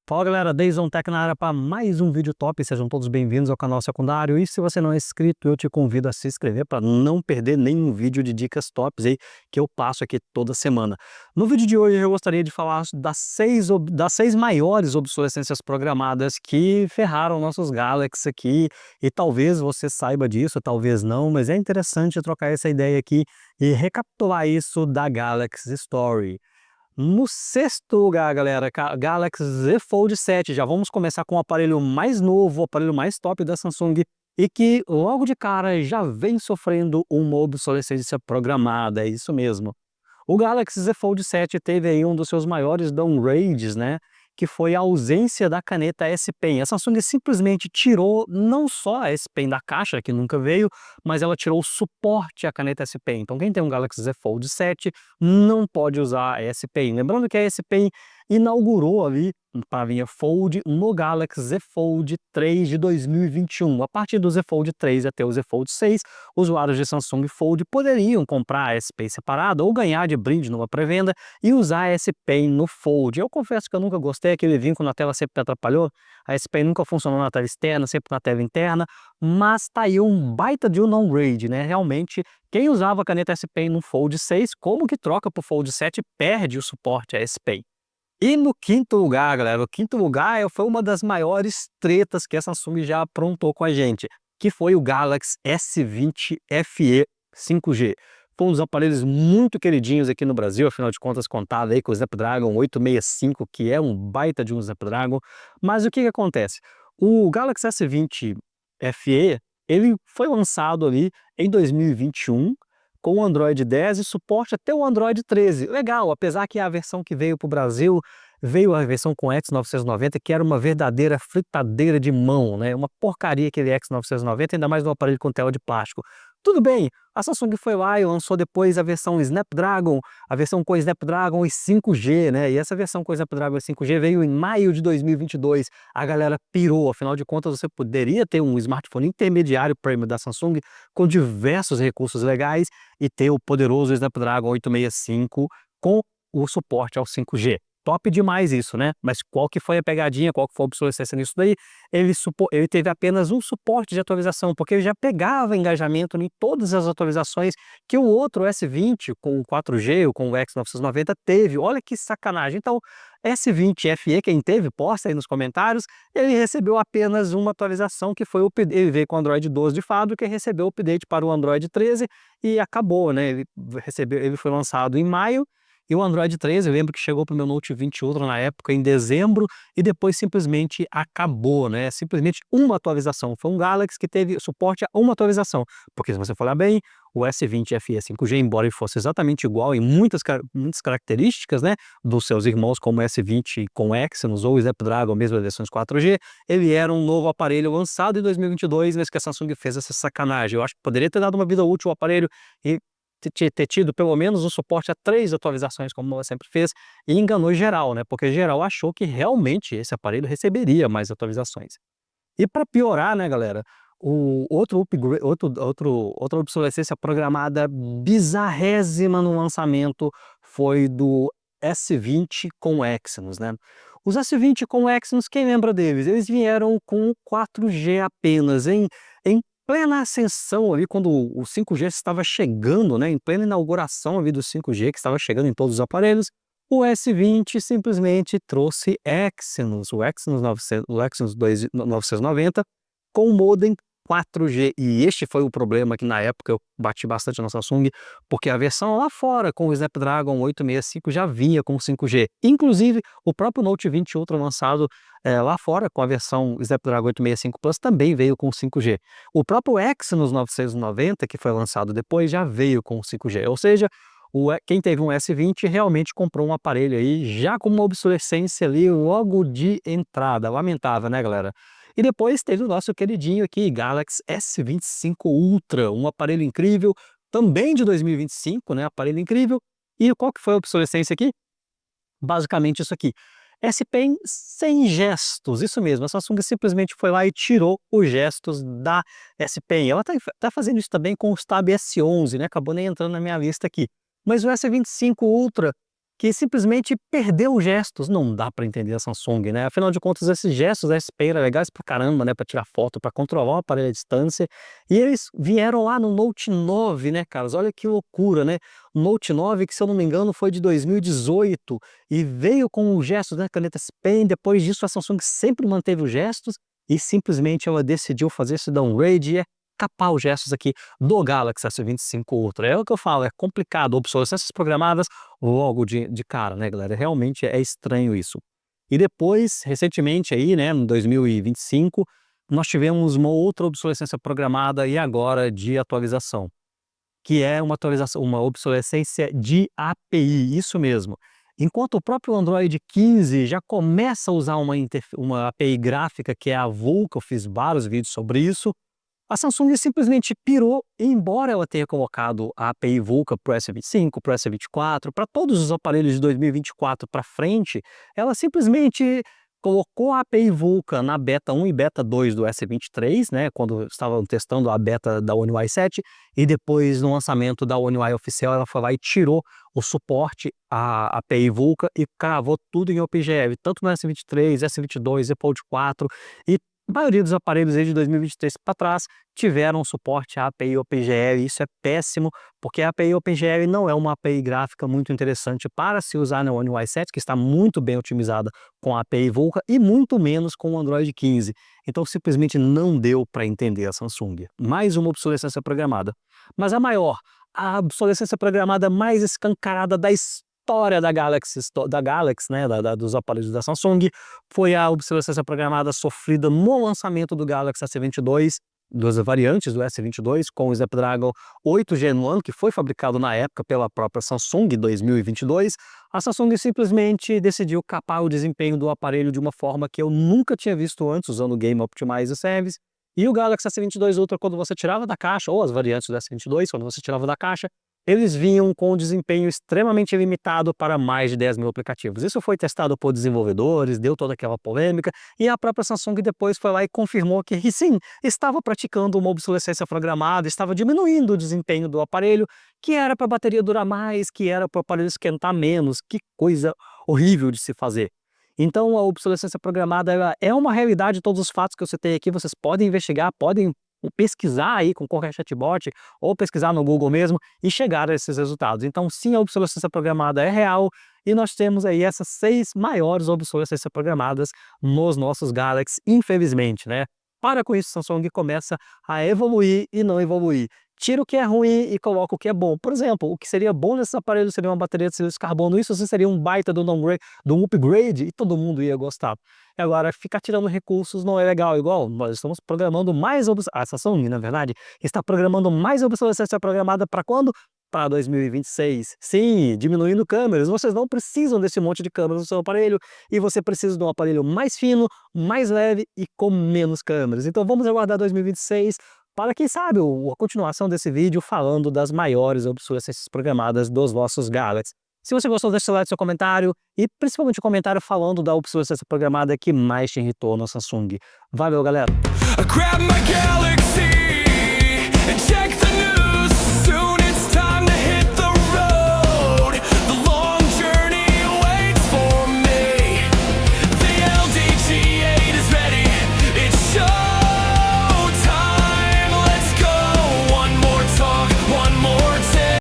Fala galera, Dayson Tech na área para mais um vídeo top, sejam todos bem-vindos ao canal secundário e se você não é inscrito eu te convido a se inscrever para não perder nenhum vídeo de dicas tops aí que eu passo aqui toda semana. No vídeo de hoje eu gostaria de falar das seis maiores obsolescências programadas que ferraram nossos Galaxy aqui e talvez você saiba disso, talvez não, mas é interessante trocar essa ideia aqui e recapitular isso da Galaxy Story. No sexto lugar, galera, Galaxy Z Fold 7. Já vamos começar com o aparelho mais novo, o aparelho mais top da Samsung e que logo de cara já vem sofrendo uma obsolescência programada, é isso mesmo. O Galaxy Z Fold 7 teve aí um dos seus maiores downgrades, né? Que foi a ausência da caneta S Pen. A Samsung simplesmente tirou não só a S Pen da caixa, que nunca veio, mas ela tirou o suporte à caneta S Pen. Então quem tem um Galaxy Z Fold 7 não pode usar a S Pen. Lembrando que a S Pen inaugurou ali para vir Fold no Galaxy Z Fold 3 de 2021. A partir do Z Fold 3 até o Z Fold 6, usuários de Samsung Fold poderiam comprar a S Pen separada ou ganhar de brinde numa pré-venda e usar a S Pen no Fold. Eu confesso que eu nunca gostei, aquele vínculo na tela sempre me atrapalhou. A S Pen nunca funcionou na tela externa, sempre na tela interna, mas tá aí um baita de um downgrade, né? Realmente, quem usava a caneta S Pen no Fold 6, como que troca para o Fold 7 perde o suporte a S Pen. E no quinto lugar, galera, o quinto lugar foi uma das maiores tretas que a Samsung já aprontou com a gente, que foi o Galaxy S20 FE 5G. Foi um dos aparelhos muito queridinhos aqui no Brasil, afinal de contas contado aí com o Snapdragon 865, que é um baita de um Snapdragon. Mas o que acontece? O Galaxy S20 FE, ele foi lançado ali em 2021, com o Android 10 e suporte até o Android 13. Legal, apesar que a versão que veio para o Brasil, veio a versão com X990, que era uma verdadeira fritadeira de mão, né? Uma porcaria aquele X990, ainda mais no aparelho com tela de plástico. Tudo bem, a Samsung foi lá e lançou depois a versão Snapdragon, a versão com Snapdragon e 5G, né? E essa versão com Snapdragon e 5G veio em maio de 2022. A galera pirou, afinal de contas você poderia ter um smartphone intermediário premium da Samsung com diversos recursos legais e ter o poderoso Snapdragon 865 com o suporte ao 5G. Top demais isso, né? Mas qual que foi a pegadinha, qual que foi a obsolescência nisso daí? Ele teve apenas um suporte de atualização, porque ele já pegava engajamento em todas as atualizações que o outro S20 com o 4G ou com o X990 teve. Olha que sacanagem. Então, S20 FE, quem teve, posta aí nos comentários, ele recebeu apenas uma atualização que foi o update. Ele veio com o Android 12 de fábrica e recebeu o update para o Android 13 e acabou, né? Ele foi lançado em maio. E o Android 13, eu lembro que chegou para o meu Note 20 Ultra na época, em dezembro, e depois simplesmente acabou, né? Simplesmente uma atualização. Foi um Galaxy que teve suporte a uma atualização. Porque se você falar bem, o S20 FE 5G, embora ele fosse exatamente igual em muitas características, né, dos seus irmãos, como o S20 com Exynos ou o Snapdragon, mesmo as versões 4G, ele era um novo aparelho lançado em 2022, mas que a Samsung fez essa sacanagem. Eu acho que poderia ter dado uma vida útil ao aparelho e ter tido pelo menos um suporte a 3 atualizações, como ela sempre fez, e enganou geral, né? Porque geral achou que realmente esse aparelho receberia mais atualizações. E para piorar, né, galera, o outro upgrade, outra obsolescência programada bizarrésima no lançamento foi do S20 com Exynos, né? Os S20 com Exynos, quem lembra deles? Eles vieram com 4G apenas, em plena ascensão ali, quando o 5G estava chegando, né, em plena inauguração ali do 5G, que estava chegando em todos os aparelhos, o S20 simplesmente trouxe Exynos, o Exynos 900, o Exynos 990 com modem 4G. E este foi o problema que na época eu bati bastante na Samsung, porque a versão lá fora com o Snapdragon 865 já vinha com 5G. Inclusive, o próprio Note 20 Ultra lançado lá fora com a versão Snapdragon 865 Plus também veio com 5G. O próprio Exynos 990, que foi lançado depois, já veio com 5G. Ou seja, quem teve um S20 realmente comprou um aparelho aí já com uma obsolescência ali logo de entrada. Lamentável, né, galera? E depois teve o nosso queridinho aqui, Galaxy S25 Ultra, um aparelho incrível, também de 2025, né? Aparelho incrível. E qual que foi a obsolescência aqui? Basicamente isso aqui. S Pen sem gestos, isso mesmo, a Samsung simplesmente foi lá e tirou os gestos da S Pen. Ela tá fazendo isso também com o Tab S11, né? Acabou nem entrando na minha lista aqui. Mas o S25 Ultra que simplesmente perdeu gestos. Não dá para entender a Samsung, né? Afinal de contas, esses gestos da SP eram legais pra caramba, né? Para tirar foto, para controlar o aparelho à distância. E eles vieram lá no Note 9, né, caras? Olha que loucura, né? O Note 9, que se eu não me engano foi de 2018 e veio com os gestos da caneta S Pen. Depois disso, a Samsung sempre manteve os gestos e simplesmente ela decidiu fazer esse downgrade e capar os gestos aqui do Galaxy S25 Ultra. É o que eu falo, é complicado, obsolescências programadas logo de cara, né, galera? Realmente é estranho isso. E depois, recentemente aí, né, em 2025, nós tivemos uma outra obsolescência programada e agora de atualização, que é uma obsolescência de API, isso mesmo. Enquanto o próprio Android 15 já começa a usar uma API gráfica, que é a Vulkan, eu fiz vários vídeos sobre isso, a Samsung simplesmente pirou, e embora ela tenha colocado a API Vulkan para o S25, para o S24, para todos os aparelhos de 2024 para frente, ela simplesmente colocou a API Vulkan na Beta 1 e Beta 2 do S23, né, quando estavam testando a beta da One UI 7, e depois no lançamento da One UI oficial ela foi lá e tirou o suporte à API Vulkan e cravou tudo em OpenGL, tanto no S23, S22, Z Fold 4 e a maioria dos aparelhos aí de 2023 para trás tiveram suporte à API OpenGL. Isso é péssimo, porque a API OpenGL não é uma API gráfica muito interessante para se usar na One UI 7, que está muito bem otimizada com a API Vulkan e muito menos com o Android 15. Então simplesmente não deu para entender a Samsung. Mais uma obsolescência programada. Mas a maior, a obsolescência programada mais escancarada da história da Galaxy, né, dos aparelhos da Samsung, foi a obsolescência programada sofrida no lançamento do Galaxy S22, das variantes do S22, com o Snapdragon 8 Gen 1, que foi fabricado na época pela própria Samsung em 2022. A Samsung simplesmente decidiu capar o desempenho do aparelho de uma forma que eu nunca tinha visto antes, usando o Game Optimizer Service. E o Galaxy S22 Ultra, quando você tirava da caixa, ou as variantes do S22, quando você tirava da caixa, eles vinham com um desempenho extremamente limitado para mais de 10 mil aplicativos. Isso foi testado por desenvolvedores, deu toda aquela polêmica, e a própria Samsung depois foi lá e confirmou que sim, estava praticando uma obsolescência programada, estava diminuindo o desempenho do aparelho, que era para a bateria durar mais, que era para o aparelho esquentar menos. Que coisa horrível de se fazer. Então a obsolescência programada ela é uma realidade. Todos os fatos que eu citei aqui vocês podem investigar, podem pesquisar aí com qualquer chatbot ou pesquisar no Google mesmo e chegar a esses resultados. Então sim, a obsolescência programada é real e nós temos aí essas 6 maiores obsolescências programadas nos nossos Galaxy, infelizmente, né? Para com isso, Samsung começa a evoluir e não evoluir. Tira o que é ruim e coloca o que é bom. Por exemplo, o que seria bom nesses aparelhos seria uma bateria de silício carbono. Isso sim seria um baita de um upgrade e todo mundo ia gostar. Agora, ficar tirando recursos não é legal. Igual nós estamos programando mais a Samsung, na verdade, está programando mais obsolescência programada para quando? Para 2026. Sim, diminuindo câmeras. Vocês não precisam desse monte de câmeras no seu aparelho e você precisa de um aparelho mais fino, mais leve e com menos câmeras. Então vamos aguardar 2026 para, quem sabe, a continuação desse vídeo falando das maiores obsolescências programadas dos nossos Galaxy. Se você gostou, deixa o like no seu comentário e principalmente o comentário falando da obsolescência programada que mais te irritou na Samsung. Valeu, galera!